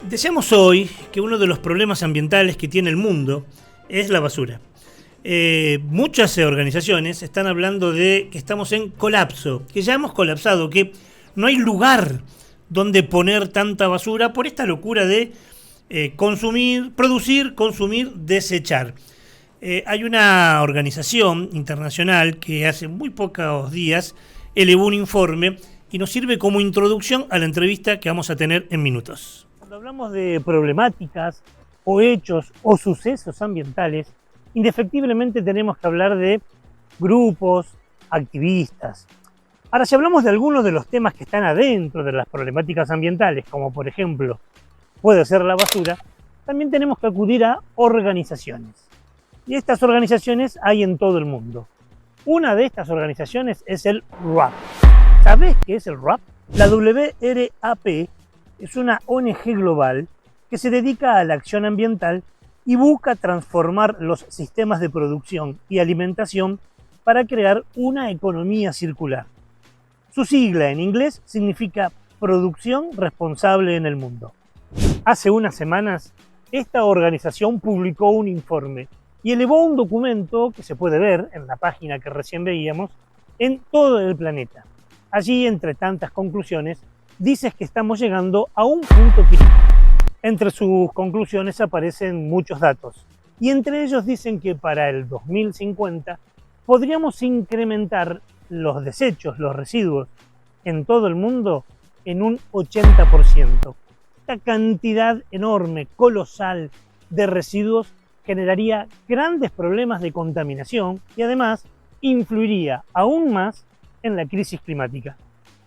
Decíamos hoy que uno de los problemas ambientales que tiene el mundo es la basura. Muchas organizaciones están hablando de que estamos en colapso, que ya hemos colapsado, que no hay lugar donde poner tanta basura por esta locura de consumir, producir, consumir, desechar. Hay una organización internacional que hace muy pocos días elevó un informe y nos sirve como introducción a la entrevista que vamos a tener en minutos. Cuando hablamos de problemáticas o hechos o sucesos ambientales, indefectiblemente tenemos que hablar de grupos, activistas. Ahora, si hablamos de algunos de los temas que están adentro de las problemáticas ambientales, como por ejemplo puede ser la basura, también tenemos que acudir a organizaciones. Y estas organizaciones hay en todo el mundo. Una de estas organizaciones es el WRAP. ¿Sabés qué es el WRAP? La WRAP es una ONG global que se dedica a la acción ambiental y busca transformar los sistemas de producción y alimentación para crear una economía circular. Su sigla en inglés significa Producción Responsable en el Mundo. Hace unas semanas, esta organización publicó un informe y elevó un documento que se puede ver en la página que recién veíamos en todo el planeta. Allí, entre tantas conclusiones, dice que estamos llegando a un punto crítico. Entre sus conclusiones aparecen muchos datos y entre ellos dicen que para el 2050 podríamos incrementar los desechos, los residuos en todo el mundo en un 80%. Esta cantidad enorme, colosal de residuos generaría grandes problemas de contaminación y además influiría aún más en la crisis climática.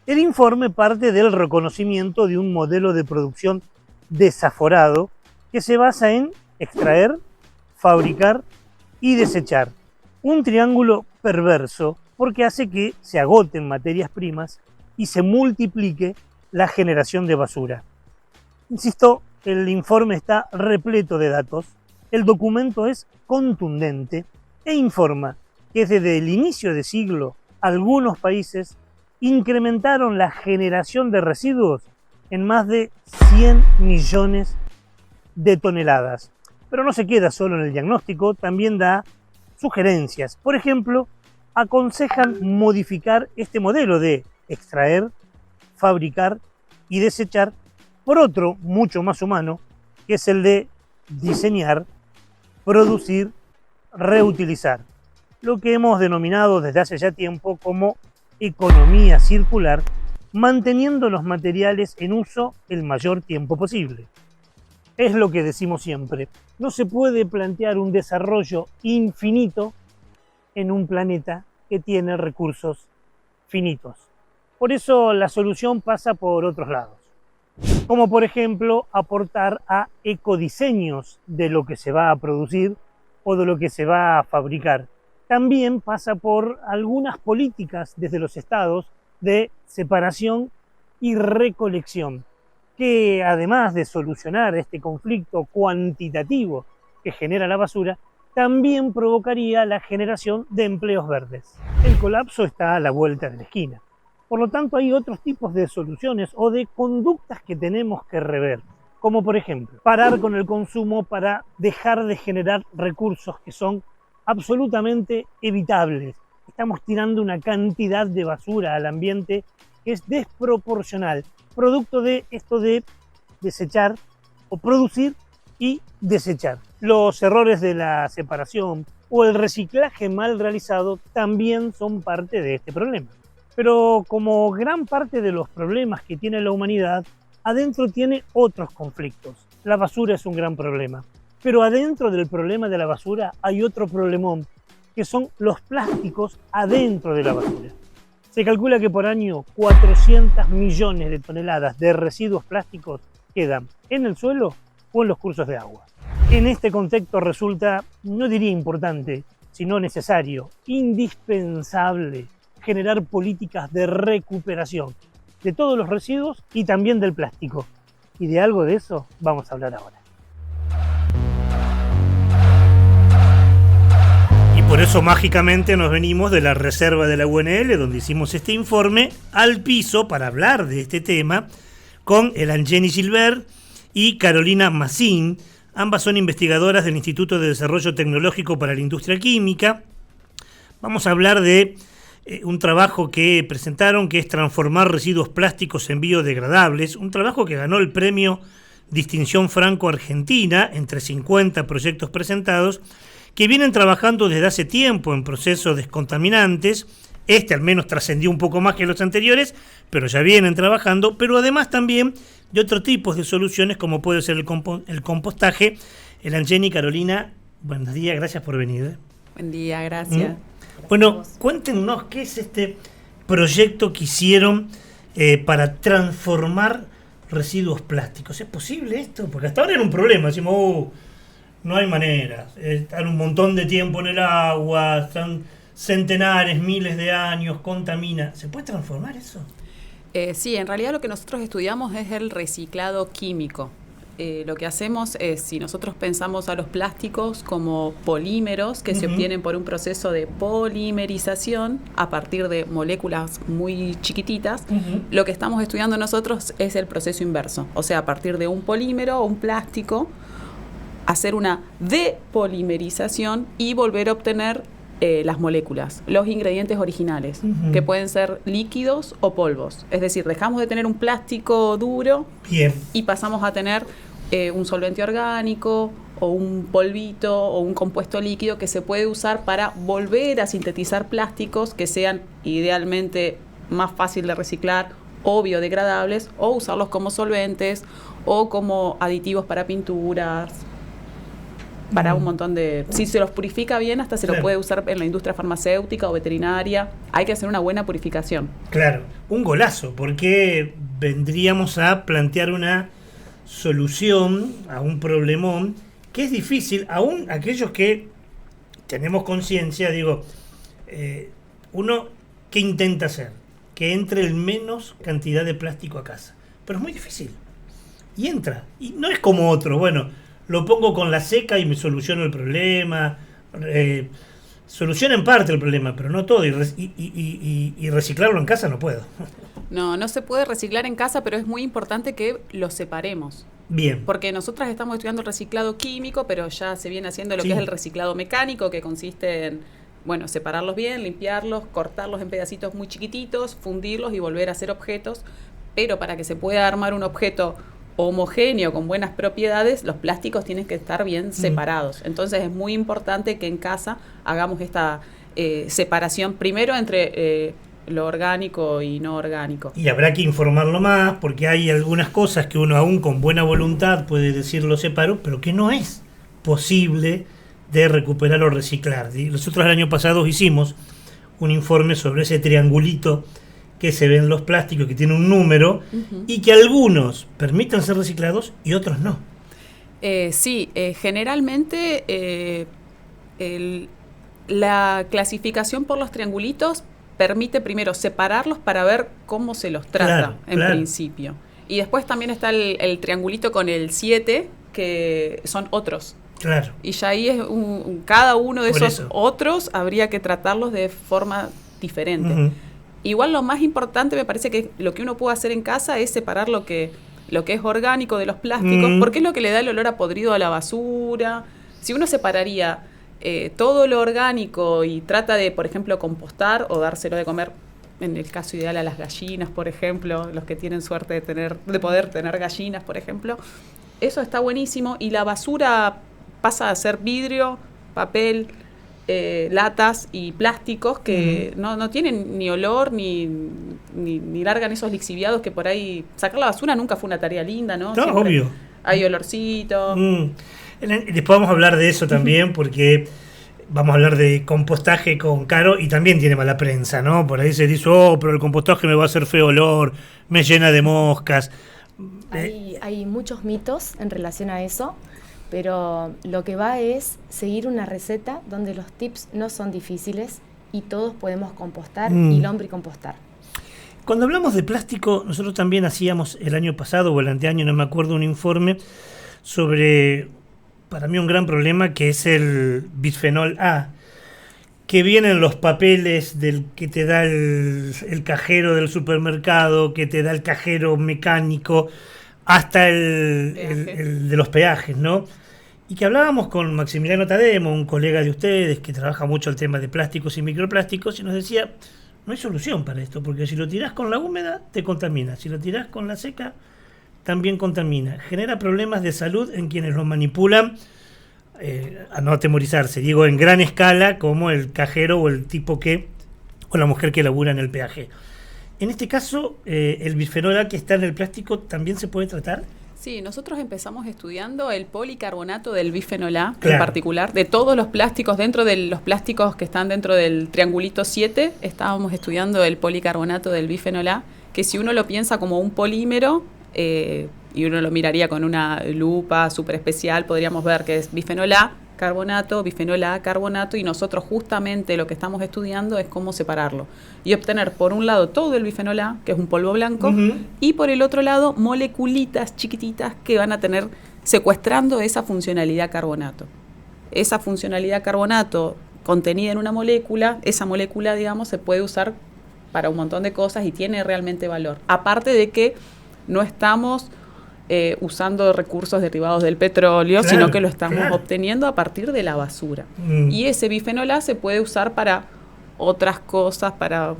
El informe parte del reconocimiento de un modelo de producción desaforado que se basa en extraer, fabricar y desechar. Un triángulo perverso porque hace que se agoten materias primas y se multiplique la generación de basura. Insisto, el informe está repleto de datos, el documento es contundente e informa que desde el inicio de siglo algunos países incrementaron la generación de residuos en más de 100 millones de toneladas. Pero no se queda solo en el diagnóstico, también da sugerencias. Por ejemplo, aconsejan modificar este modelo de extraer, fabricar y desechar por otro mucho más humano, que es el de diseñar, producir, reutilizar. Lo que hemos denominado desde hace ya tiempo como economía circular, manteniendo los materiales en uso el mayor tiempo posible. Es lo que decimos siempre, no se puede plantear un desarrollo infinito en un planeta que tiene recursos finitos. Por eso la solución pasa por otros lados, como por ejemplo aportar a ecodiseños de lo que se va a producir o de lo que se va a fabricar. También pasa por algunas políticas desde los estados de separación y recolección, que además de solucionar este conflicto cuantitativo que genera la basura, también provocaría la generación de empleos verdes. El colapso está a la vuelta de la esquina. Por lo tanto, hay otros tipos de soluciones o de conductas que tenemos que rever, como por ejemplo, parar con el consumo para dejar de generar recursos que son absolutamente evitables. Estamos tirando una cantidad de basura al ambiente que es desproporcional, producto de esto de desechar o producir y desechar. Los errores de la separación o el reciclaje mal realizado también son parte de este problema. Pero como gran parte de los problemas que tiene la humanidad, adentro tiene otros conflictos. La basura es un gran problema. Pero adentro del problema de la basura hay otro problemón, que son los plásticos adentro de la basura. Se calcula que por año 400 millones de toneladas de residuos plásticos quedan en el suelo o en los cursos de agua. En este contexto resulta, no diría importante, sino necesario, indispensable, generar políticas de recuperación de todos los residuos y también del plástico. Y de algo de eso vamos a hablar ahora. Por eso mágicamente nos venimos de la reserva de la UNL, donde hicimos este informe, al piso para hablar de este tema con Elangeni Gilbert y Carolina Massín. Ambas son investigadoras del Instituto de Desarrollo Tecnológico para la Industria Química. Vamos a hablar de un trabajo que presentaron, que es transformar residuos plásticos en biodegradables, un trabajo que ganó el premio Distinción Franco-Argentina entre 50 proyectos presentados, que vienen trabajando desde hace tiempo en procesos descontaminantes. Este al menos trascendió un poco más que los anteriores, pero ya vienen trabajando, pero además también de otros tipos de soluciones como puede ser el compostaje. Elangeni, Carolina, buenos días, gracias por venir. Buen día, gracias. Bueno, cuéntenos qué es este proyecto que hicieron para transformar residuos plásticos. ¿Es posible esto? Porque hasta ahora era un problema, decimos, no hay manera, están un montón de tiempo en el agua, están centenares, miles de años, contamina. ¿Se puede transformar eso? Sí, en realidad lo que nosotros estudiamos es el reciclado químico. Lo que hacemos es, si nosotros pensamos a los plásticos como polímeros que se obtienen por un proceso de polimerización a partir de moléculas muy chiquititas, lo que estamos estudiando nosotros es el proceso inverso. O sea, a partir de un polímero o un plástico, hacer una depolimerización y volver a obtener las moléculas, los ingredientes originales, que pueden ser líquidos o polvos. Es decir, dejamos de tener un plástico duro y pasamos a tener un solvente orgánico o un polvito o un compuesto líquido que se puede usar para volver a sintetizar plásticos que sean idealmente más fácil de reciclar o biodegradables, o usarlos como solventes o como aditivos para pinturas, para un montón de... Si se los purifica bien, hasta se lo puede usar en la industria farmacéutica o veterinaria. Hay que hacer una buena purificación. Claro, un golazo, porque vendríamos a plantear una solución a un problemón que es difícil, aún aquellos que tenemos conciencia, digo, uno, ¿qué intenta hacer? Que entre el menos cantidad de plástico a casa. Pero es muy difícil. Y entra. Y no es como otro, bueno, lo pongo con la seca y me soluciono el problema. Soluciona en parte el problema, pero no todo. Y reciclarlo en casa no puedo. No se puede reciclar en casa, pero es muy importante que lo separemos. Bien. Porque nosotras estamos estudiando el reciclado químico, pero ya se viene haciendo lo que es el reciclado mecánico, que consiste en, bueno, separarlos bien, limpiarlos, cortarlos en pedacitos muy chiquititos, fundirlos y volver a hacer objetos. Pero para que se pueda armar un objeto homogéneo con buenas propiedades, los plásticos tienen que estar bien separados. Entonces es muy importante que en casa hagamos esta separación primero entre lo orgánico y no orgánico. Y habrá que informarlo más, porque hay algunas cosas que uno aún con buena voluntad puede decir lo separo, pero que no es posible de recuperar o reciclar. Nosotros el año pasado hicimos un informe sobre ese triangulito que se ven los plásticos, que tiene un número, y que algunos permiten ser reciclados y otros no. Generalmente la clasificación por los triangulitos permite primero separarlos para ver cómo se los trata principio. Y después también está el triangulito con el 7, que son otros. Claro. Y ya ahí es cada uno de esos otros habría que tratarlos de forma diferente. Igual lo más importante me parece que lo que uno puede hacer en casa es separar lo que es orgánico de los plásticos, porque es lo que le da el olor a podrido a la basura. Si uno separaría todo lo orgánico y trata de, por ejemplo, compostar o dárselo de comer, en el caso ideal a las gallinas, por ejemplo, los que tienen suerte de poder tener gallinas, por ejemplo, eso está buenísimo. Y la basura pasa a ser vidrio, papel, latas y plásticos que no tienen ni olor ni largan esos lixiviados que por ahí... Sacar la basura nunca fue una tarea linda, ¿no? No, obvio. Hay olorcito. Después vamos a hablar de eso también, porque vamos a hablar de compostaje con Caro y también tiene mala prensa, ¿no? Por ahí se dice, pero el compostaje me va a hacer feo olor, me llena de moscas. Hay muchos mitos en relación a eso, pero lo que va es seguir una receta donde los tips no son difíciles y todos podemos compostar y lombricompostar. Cuando hablamos de plástico, nosotros también hacíamos el año pasado o el anteaño, no me acuerdo, un informe sobre, para mí, un gran problema que es el bisfenol A, que viene en los papeles del que te da el cajero del supermercado, que te da el cajero mecánico. hasta el de los peajes, ¿no? Y que hablábamos con Maximiliano Tademo, un colega de ustedes que trabaja mucho el tema de plásticos y microplásticos, y nos decía, no hay solución para esto, porque si lo tirás con la húmeda, te contamina. Si lo tirás con la seca, también contamina. Genera problemas de salud en quienes lo manipulan, a no atemorizarse, digo, en gran escala, como el cajero o el tipo o la mujer que labura en el peaje. En este caso, el bisfenol A que está en el plástico, ¿también se puede tratar? Sí, nosotros empezamos estudiando el policarbonato del bifenol A, claro, en particular, de todos los plásticos, dentro de los plásticos que están dentro del triangulito 7, estábamos estudiando el policarbonato del bifenol A, que si uno lo piensa como un polímero, y uno lo miraría con una lupa súper especial, podríamos ver que es bifenol A, carbonato, bifenol A, carbonato, y nosotros justamente lo que estamos estudiando es cómo separarlo y obtener por un lado todo el bifenol A, que es un polvo blanco, y por el otro lado moleculitas chiquititas que van a tener secuestrando esa funcionalidad carbonato. Esa funcionalidad carbonato contenida en una molécula, esa molécula, digamos, se puede usar para un montón de cosas y tiene realmente valor. Aparte de que no estamos usando recursos derivados del petróleo, claro, sino que lo estamos obteniendo a partir de la basura. Y ese bifenol A se puede usar para otras cosas, para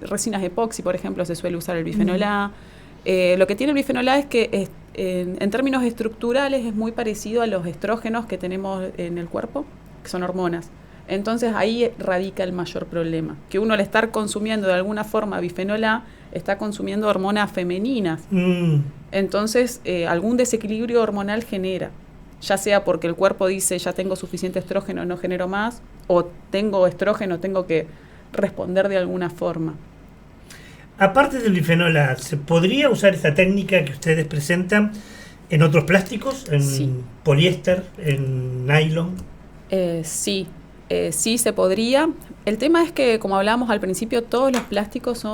resinas epoxi, por ejemplo, se suele usar el bifenol A. Lo que tiene el bifenol A es que en términos estructurales es muy parecido a los estrógenos que tenemos en el cuerpo, que son hormonas. Entonces ahí radica el mayor problema, que uno al estar consumiendo de alguna forma bifenol A está consumiendo hormonas femeninas. Entonces algún desequilibrio hormonal genera, ya sea porque el cuerpo dice ya tengo suficiente estrógeno, no genero más, o tengo estrógeno, tengo que responder de alguna forma. Aparte del bifenol A, ¿se podría usar esta técnica que ustedes presentan en otros plásticos? ¿En sí, poliéster, en nylon? Sí. Sí se podría. El tema es que, como hablábamos al principio, todos los plásticos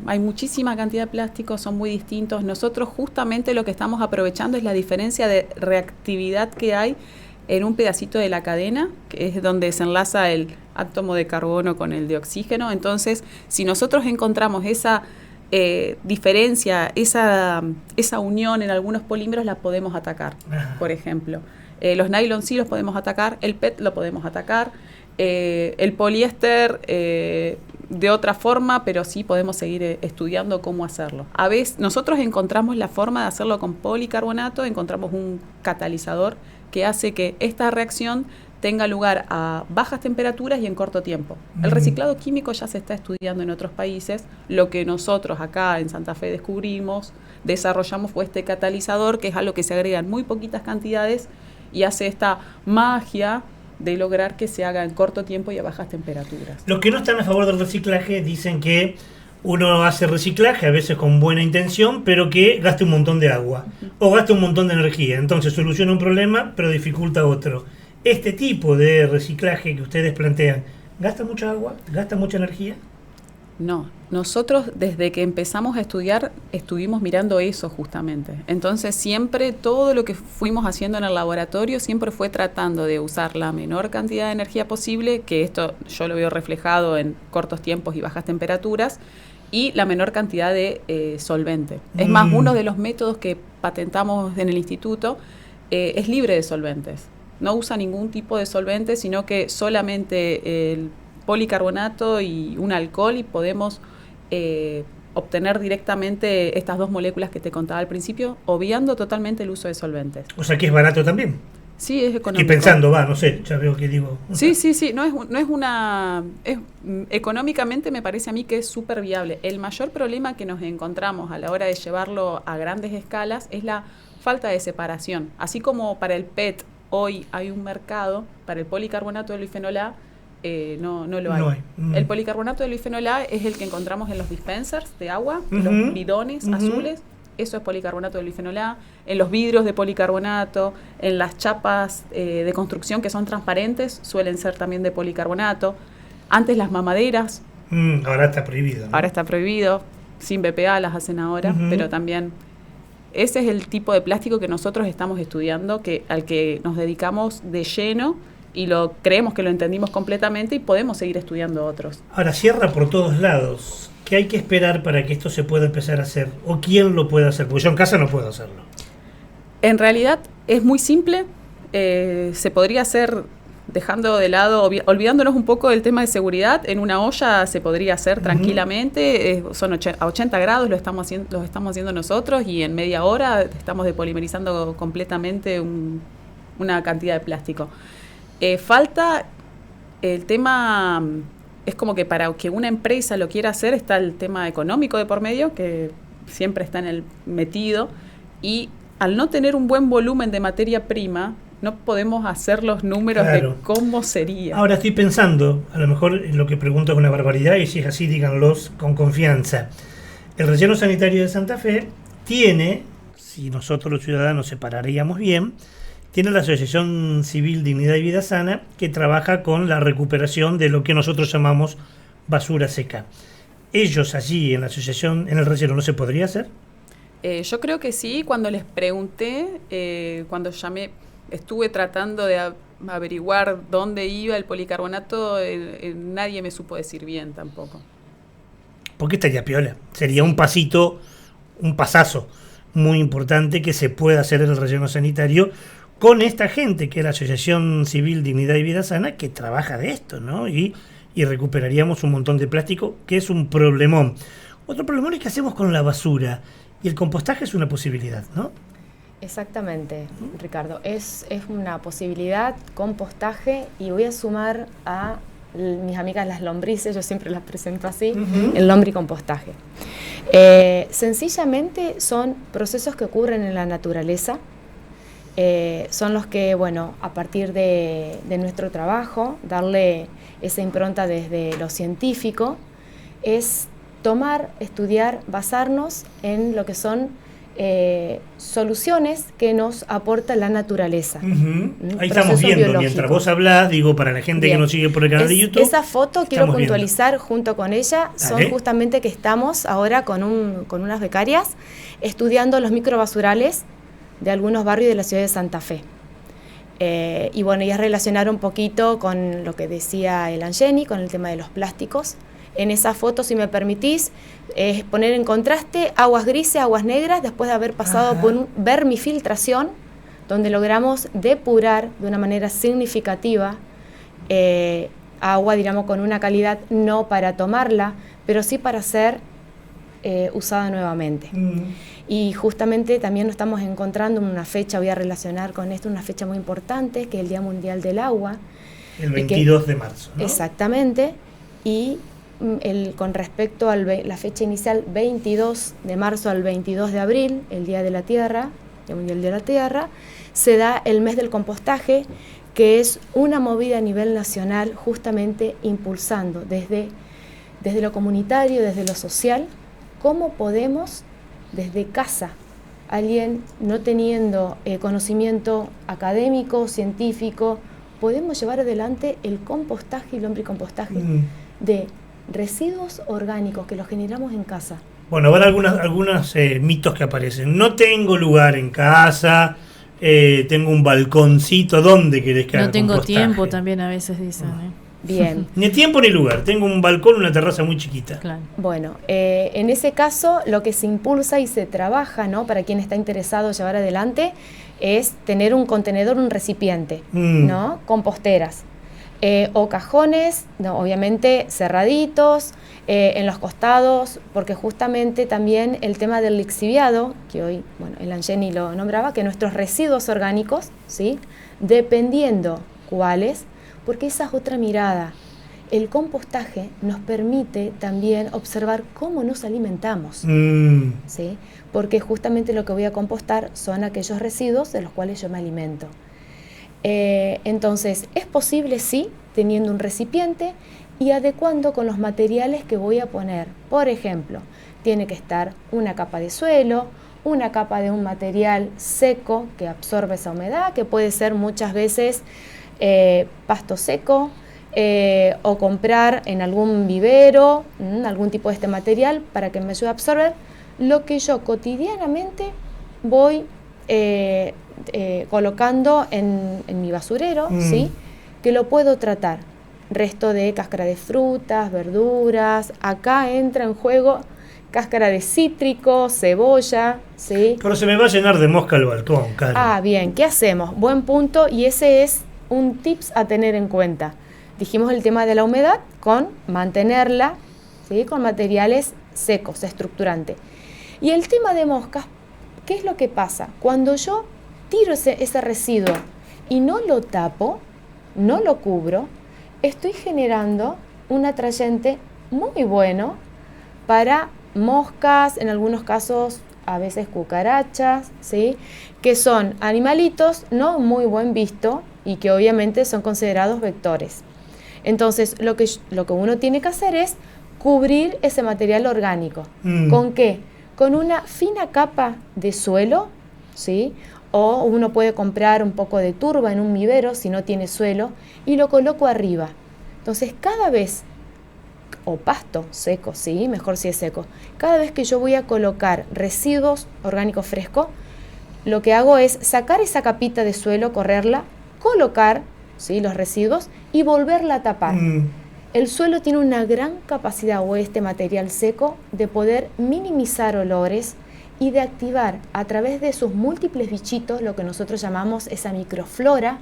hay muchísima cantidad de plásticos, son muy distintos. Nosotros justamente lo que estamos aprovechando es la diferencia de reactividad que hay en un pedacito de la cadena, que es donde se enlaza el átomo de carbono con el de oxígeno. Entonces, si nosotros encontramos esa diferencia, esa unión en algunos polímeros, la podemos atacar, por ejemplo. Los nylon sí los podemos atacar, el PET lo podemos atacar, el poliéster de otra forma, pero sí podemos seguir estudiando cómo hacerlo. A veces nosotros encontramos la forma de hacerlo con policarbonato, encontramos un catalizador que hace que esta reacción tenga lugar a bajas temperaturas y en corto tiempo. El reciclado químico ya se está estudiando en otros países. Lo que nosotros acá en Santa Fe desarrollamos fue este catalizador, que es algo que se agrega en muy poquitas cantidades y hace esta magia de lograr que se haga en corto tiempo y a bajas temperaturas. Los que no están a favor del reciclaje dicen que uno hace reciclaje, a veces con buena intención, pero que gaste un montón de agua o gaste un montón de energía. Entonces soluciona un problema, pero dificulta otro. Este tipo de reciclaje que ustedes plantean, ¿gasta mucha agua? ¿Gasta mucha energía? No, nosotros desde que empezamos a estudiar estuvimos mirando eso justamente. Entonces siempre todo lo que fuimos haciendo en el laboratorio siempre fue tratando de usar la menor cantidad de energía posible, que esto yo lo veo reflejado en cortos tiempos y bajas temperaturas, y la menor cantidad de solvente. Es más, uno de los métodos que patentamos en el instituto es libre de solventes. No usa ningún tipo de solvente, sino que solamente el policarbonato y un alcohol, y podemos obtener directamente estas dos moléculas que te contaba al principio, obviando totalmente el uso de solventes. O sea que es barato también. Sí, es económico. Y pensando, no sé, ya veo que digo. Sí, económicamente me parece a mí que es súper viable. El mayor problema que nos encontramos a la hora de llevarlo a grandes escalas es la falta de separación. Así como para el PET hoy hay un mercado, para el policarbonato del bifenol A no lo hay. No hay. El policarbonato del bifenol A es el que encontramos en los dispensers de agua, los bidones azules. Eso es policarbonato del bifenol A. En los vidrios de policarbonato, en las chapas de construcción que son transparentes, suelen ser también de policarbonato. Antes las mamaderas. Ahora está prohibido, ¿no? Ahora está prohibido. Sin BPA las hacen ahora, pero también ese es el tipo de plástico que nosotros estamos estudiando, al que nos dedicamos de lleno y creemos que lo entendimos completamente y podemos seguir estudiando otros. Ahora, cierra por todos lados. ¿Qué hay que esperar para que esto se pueda empezar a hacer? ¿O quién lo puede hacer? Porque yo en casa no puedo hacerlo. En realidad es muy simple. Se podría hacer dejando de lado, olvidándonos un poco del tema de seguridad. En una olla se podría hacer tranquilamente. Son a 80 grados, lo estamos haciendo nosotros, y en media hora estamos depolimerizando completamente una cantidad de plástico. Falta el tema, es como que para que una empresa lo quiera hacer está el tema económico de por medio, que siempre está metido, y al no tener un buen volumen de materia prima, no podemos hacer los números de cómo sería. Ahora estoy pensando, a lo mejor lo que pregunto es una barbaridad, y si es así, díganlos con confianza. El relleno sanitario de Santa Fe tiene, si nosotros los ciudadanos separaríamos bien, tiene la Asociación Civil Dignidad y Vida Sana, que trabaja con la recuperación de lo que nosotros llamamos basura seca. ¿Ellos allí en la asociación, en el relleno, no se podría hacer? Yo creo que sí. Cuando les pregunté, cuando llamé, estuve tratando de averiguar dónde iba el policarbonato, nadie me supo decir bien tampoco. Porque estaría piola. Sería un pasazo muy importante que se pueda hacer en el relleno sanitario con esta gente, que es la Asociación Civil Dignidad y Vida Sana, que trabaja de esto, ¿no? Y recuperaríamos un montón de plástico, que es un problemón. Otro problemón es que hacemos con la basura. Y el compostaje es una posibilidad, ¿no? Exactamente, Ricardo. Es una posibilidad, compostaje, y voy a sumar a mis amigas las lombrices, yo siempre las presento así, el lombricompostaje. Sencillamente son procesos que ocurren en la naturaleza, son los que, bueno, a partir de nuestro trabajo, darle esa impronta desde lo científico, es tomar, estudiar, basarnos en lo que son soluciones que nos aporta la naturaleza. Ahí estamos viendo, biológico. Mientras vos hablás, digo, para la gente que nos sigue por el canal de YouTube. Esa foto quiero puntualizar junto con ella, son justamente que estamos ahora con unas becarias estudiando los microbasurales de algunos barrios de la ciudad de Santa Fe. Y bueno, ellas relacionaron un poquito con lo que decía el Angeni, con el tema de los plásticos. En esa foto, si me permitís, poner en contraste aguas grises, aguas negras, después de haber pasado por un vermifiltración, donde logramos depurar de una manera significativa agua, digamos, con una calidad no para tomarla, pero sí para ser usada nuevamente. Y justamente también nos estamos encontrando en una fecha, voy a relacionar con esto, una fecha muy importante, que es el Día Mundial del Agua. El 22 de marzo, ¿no? Exactamente. Y con respecto a la fecha inicial, 22 de marzo al 22 de abril, el Día de la Tierra, Día Mundial de la Tierra, se da el mes del compostaje, que es una movida a nivel nacional justamente impulsando desde lo comunitario, desde lo social, cómo podemos desde casa, alguien no teniendo conocimiento académico, científico, podemos llevar adelante el compostaje y el lombricompostaje de residuos orgánicos que los generamos en casa. Bueno, van algunos mitos que aparecen. No tengo lugar en casa, tengo un balconcito, ¿dónde querés que haga no tengo compostaje? Tiempo también a veces dicen. Bien. Ni tiempo ni lugar, tengo un balcón, una terraza muy chiquita. Claro. Bueno, en ese caso lo que se impulsa y se trabaja, ¿no?, para quien está interesado en llevar adelante, es tener un contenedor, un recipiente, ¿no?, composteras. O cajones, no, obviamente cerraditos, en los costados, porque justamente también el tema del lixiviado, que hoy, bueno, el Angeni lo nombraba, que nuestros residuos orgánicos, ¿sí?, dependiendo cuáles, porque esa es otra mirada. El compostaje nos permite también observar cómo nos alimentamos, ¿sí?, porque justamente lo que voy a compostar son aquellos residuos de los cuales yo me alimento. Entonces, es posible, sí, teniendo un recipiente y adecuando con los materiales que voy a poner. Por ejemplo, tiene que estar una capa de suelo, una capa de un material seco que absorbe esa humedad, que puede ser muchas veces pasto seco, o comprar en algún vivero algún tipo de este material para que me ayude a absorber lo que yo cotidianamente voy colocando en mi basurero, ¿sí?, que lo puedo tratar. Resto de cáscara de frutas, verduras, acá entra en juego cáscara de cítrico, cebolla, ¿sí? Pero se me va a llenar de mosca el balcón, Caro. Ah, bien, ¿qué hacemos? Buen punto, y ese es un tips a tener en cuenta. Dijimos el tema de la humedad con mantenerla, ¿sí? Con materiales secos, estructurante. Y el tema de moscas, ¿qué es lo que pasa? Cuando yo tiro ese residuo y no lo tapo, no lo cubro, estoy generando un atrayente muy bueno para moscas, en algunos casos a veces cucarachas, ¿sí? Que son animalitos no muy buen visto y que obviamente son considerados vectores. Entonces, lo que uno tiene que hacer es cubrir ese material orgánico. ¿Con qué? Con una fina capa de suelo, ¿sí? O uno puede comprar un poco de turba en un vivero si no tiene suelo y lo coloco arriba. Entonces, cada vez, o pasto seco, ¿sí? Mejor si es seco. Cada vez que yo voy a colocar residuos orgánicos frescos, lo que hago es sacar esa capita de suelo, correrla, colocar, ¿sí? Los residuos y volverla a tapar. El suelo tiene una gran capacidad, o este material seco, de poder minimizar olores y de activar a través de sus múltiples bichitos, lo que nosotros llamamos esa microflora,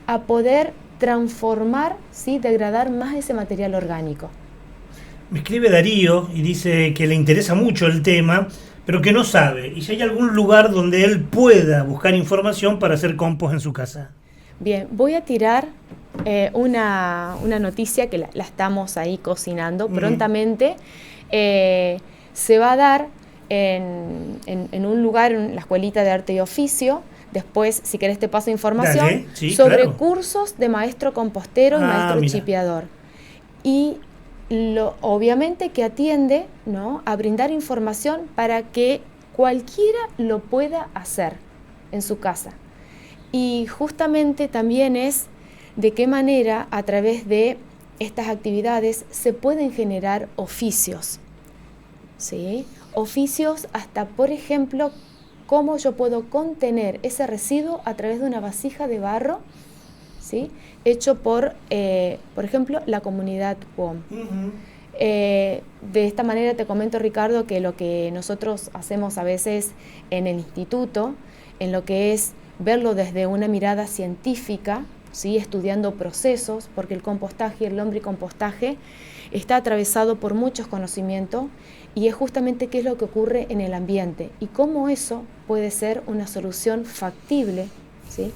a poder transformar, ¿sí? Degradar más ese material orgánico. Me escribe Darío y dice que le interesa mucho el tema, pero que no sabe. Y si hay algún lugar donde él pueda buscar información para hacer compost en su casa. Bien, voy a tirar una noticia que la estamos ahí cocinando. Prontamente se va a dar en un lugar, en la Escuelita de Arte y Oficio. Después, si querés, te paso información. Dale, sí, sobre claro. Cursos de maestro compostero y maestro mira. chipeador. Y obviamente que atiende, ¿no? A brindar información para que cualquiera lo pueda hacer en su casa. Y justamente también es de qué manera a través de estas actividades se pueden generar oficios, ¿sí? Oficios hasta, por ejemplo, cómo yo puedo contener ese residuo a través de una vasija de barro, ¿sí? Hecho por ejemplo, la comunidad WOM. De esta manera te comento, Ricardo, que lo que nosotros hacemos a veces en el instituto, en lo que es verlo desde una mirada científica, ¿sí? Estudiando procesos, porque el compostaje y el lombricompostaje está atravesado por muchos conocimientos y es justamente qué es lo que ocurre en el ambiente y cómo eso puede ser una solución factible, ¿sí?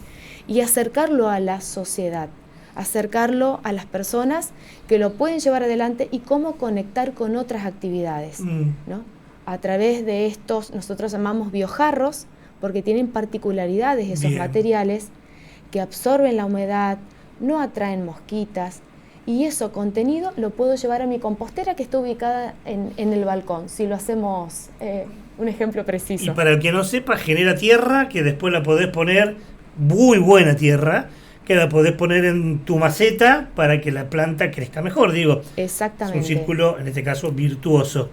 Y acercarlo a la sociedad, acercarlo a las personas que lo pueden llevar adelante y cómo conectar con otras actividades, ¿no? A través de estos, nosotros llamamos biojarros, porque tienen particularidades esos materiales que absorben la humedad, no atraen mosquitas, y eso contenido lo puedo llevar a mi compostera que está ubicada en el balcón, si lo hacemos un ejemplo preciso. Y para el que no sepa, genera tierra que después la podés poner, muy buena tierra, que la podés poner en tu maceta para que la planta crezca mejor, digo. Exactamente. Es un círculo, en este caso, virtuoso.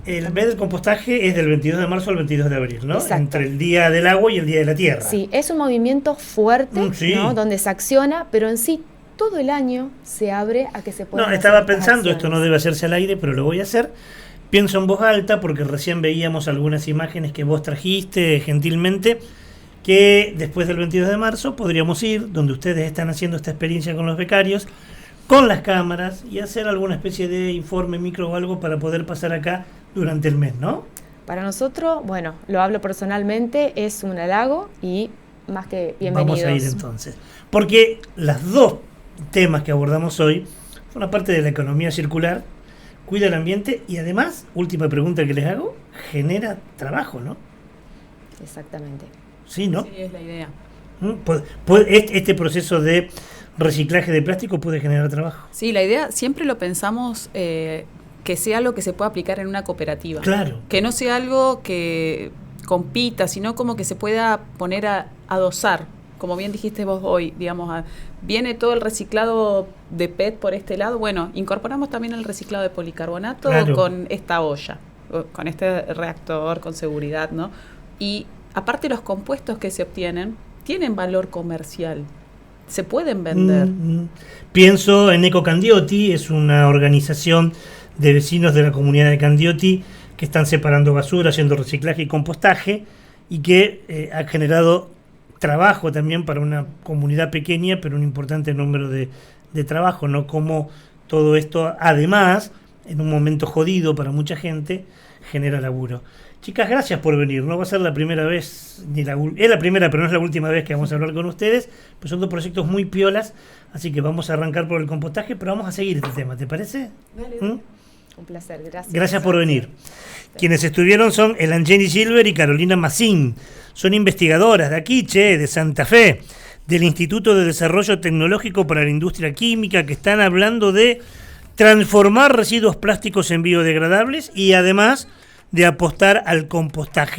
El mes del compostaje es del 22 de marzo al 22 de abril, ¿no? Exacto. Entre el Día del Agua y el Día de la Tierra. Sí, es un movimiento fuerte, sí, ¿no? Donde se acciona, pero en sí todo el año se abre a que se pueda. No, estaba pensando, esto no debe hacerse al aire, pero lo voy a hacer. Pienso en voz alta porque recién veíamos algunas imágenes que vos trajiste gentilmente, que después del 22 de marzo podríamos ir donde ustedes están haciendo esta experiencia con los becarios, con las cámaras y hacer alguna especie de informe micro o algo para poder pasar acá durante el mes, ¿no? Para nosotros, bueno, lo hablo personalmente, es un halago y más que bienvenidos. Vamos a ir entonces. Porque las dos temas que abordamos hoy son una parte de la economía circular, cuida el ambiente y además, última pregunta que les hago, genera trabajo, ¿no? Exactamente. Sí, ¿no? Sí, es la idea. Este proceso de reciclaje de plástico puede generar trabajo. Sí, la idea siempre lo pensamos que sea algo que se pueda aplicar en una cooperativa. Claro. Que no sea algo que compita, sino como que se pueda poner a dosar. Como bien dijiste vos hoy, digamos, viene todo el reciclado de PET por este lado. Bueno, incorporamos también el reciclado de policarbonato con esta olla, con este reactor, con seguridad, ¿no? Y aparte los compuestos que se obtienen tienen valor comercial, se pueden vender. Pienso en Eco Candioti, es una organización de vecinos de la comunidad de Candioti que están separando basura, haciendo reciclaje y compostaje, y que ha generado trabajo también para una comunidad pequeña, pero un importante número de trabajo, ¿no? Como todo esto, además, en un momento jodido para mucha gente, genera laburo. Chicas, gracias por venir. No va a ser la primera vez, es la primera, pero no es la última vez que vamos a hablar con ustedes, pues son dos proyectos muy piolas, así que vamos a arrancar por el compostaje, pero vamos a seguir este tema, ¿te parece? Vale. Un placer, gracias. Gracias por venir. Quienes estuvieron son Elangeni Silver y Carolina Massín. Son investigadoras de aquí, de Santa Fe, del Instituto de Desarrollo Tecnológico para la Industria Química, que están hablando de transformar residuos plásticos en biodegradables y además de apostar al compostaje.